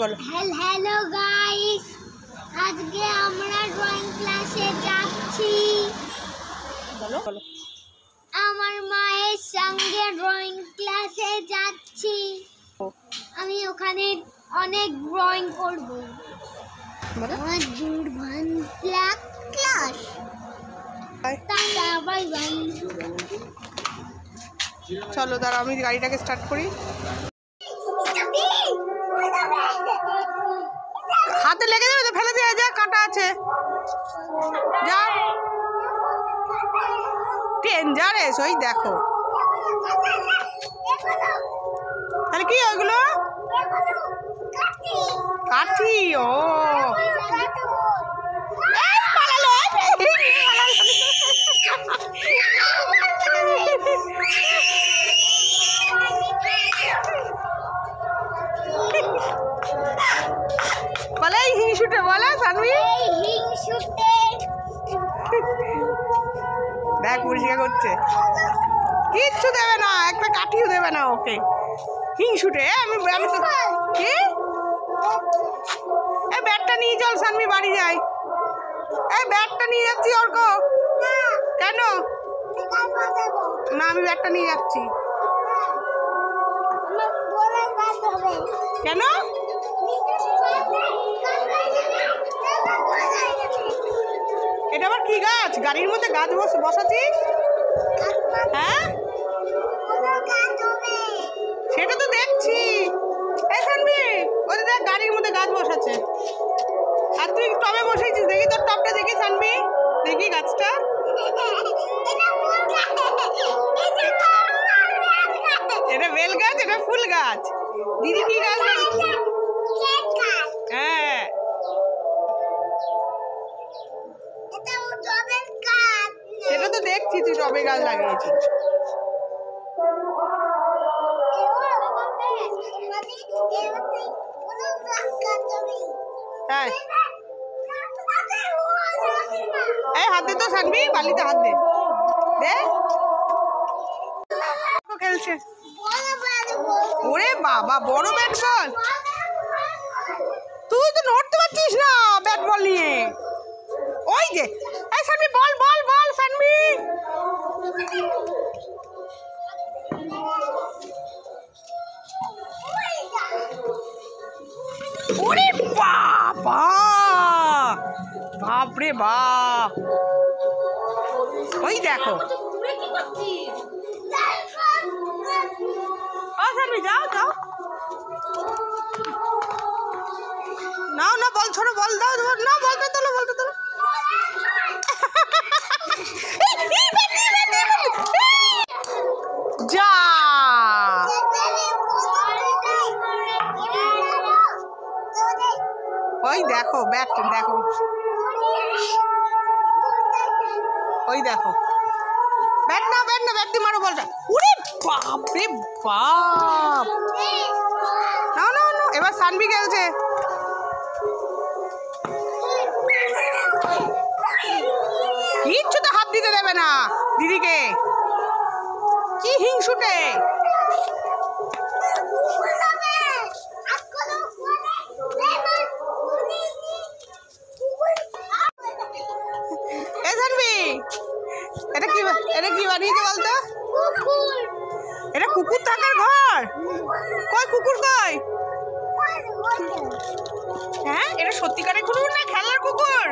বলো। Hello guys, আজকে আমরা ড্রয়িং ক্লাসে যাচ্ছি। বলো বলো। আমার মায়ের সঙ্গে ড্রয়িং ক্লাসে যাচ্ছি। আমি ওখানে অনেক ড্রয়িং করব। আমার দুর্ভান ক্লাস। Bye bye. চলো দাঁড়া, আমি গাড়িটাকে স্টার্ট করি। হাতে লেগে যাবে তো, ফেলে দিয়ে যা, কাঁটা আছে। যা, ডেঞ্জারাস। ওই দেখো, তাহলে কি ওইগুলো? কাঠি। ও বলে হিংসুটে, বলে সানভি হিংসুটে। দেখ পরিষ্কার করছে, কিচ্ছু দেবে না, একটা কাঠিও দেবে না ওকে। হিংসুটে। আমি তো কি, এই ব্যাটটা নিয়ে চল সানভি, বাড়ি যাই। এই ব্যাটটা নিয়ে যাচ্ছি অর্ক। কেন না, আমি ব্যাটটা নিয়ে যাচ্ছি। কেন? এটা আবার কি গাছ? গাড়ির মধ্যে গাছ বসাচ্ছিস? হ্যাঁ, সেটা তো দেখছি। এই সানভি, ওই দেখ গাড়ির মধ্যে গাছ বসাচ্ছে, আর তুই টবে বসেছিস। দেখি তোর টবটা, দেখি সানভি, দেখি গাছটা। এটা বেল গাছ, এটা ফুল গাছ। দিদি কি গাছ? হ্যাঁ, সেটা তো দেখছি, তুই টবে গাছ লাগিয়েছিস। হ্যাঁ, এই হাত দে তো সানভি, বালিতে হাত দে। খেলছে। ওরে বাবা, বড় ব্যাট বল। তুই তো নড়তে পারছিস না ব্যাট বল নিয়ে। ওই যে, এই সানভি, বল বল বল সানভি। ওরে বাবা, বাপ রে বাপ। ওই দেখো, সানভি যাও যাও, নাও না, বল ছোড়ো, বল দাও না, বলতে তোলো, বলতে তোলো। যা, ওই দেখো ব্যাট, দেখো ওই দেখো। ব্যাট না, ব্যাট না, ব্যাট দিয়ে মারো বলটা। ওরে বাপ রে বাপ। নাও নাও নাও, এবার সানভি খেলছে। কিচ্ছু তো হাত দিতে দেবে না দিদিকে, কি হিংসুটে। এ সানভি, এটা কি বানিয়েছে বলতো? এটা কুকুর থাকার ঘর? কই কুকুর কই? হ্যাঁ, এটা সত্যিকারের কুকুর না খেলার কুকুর?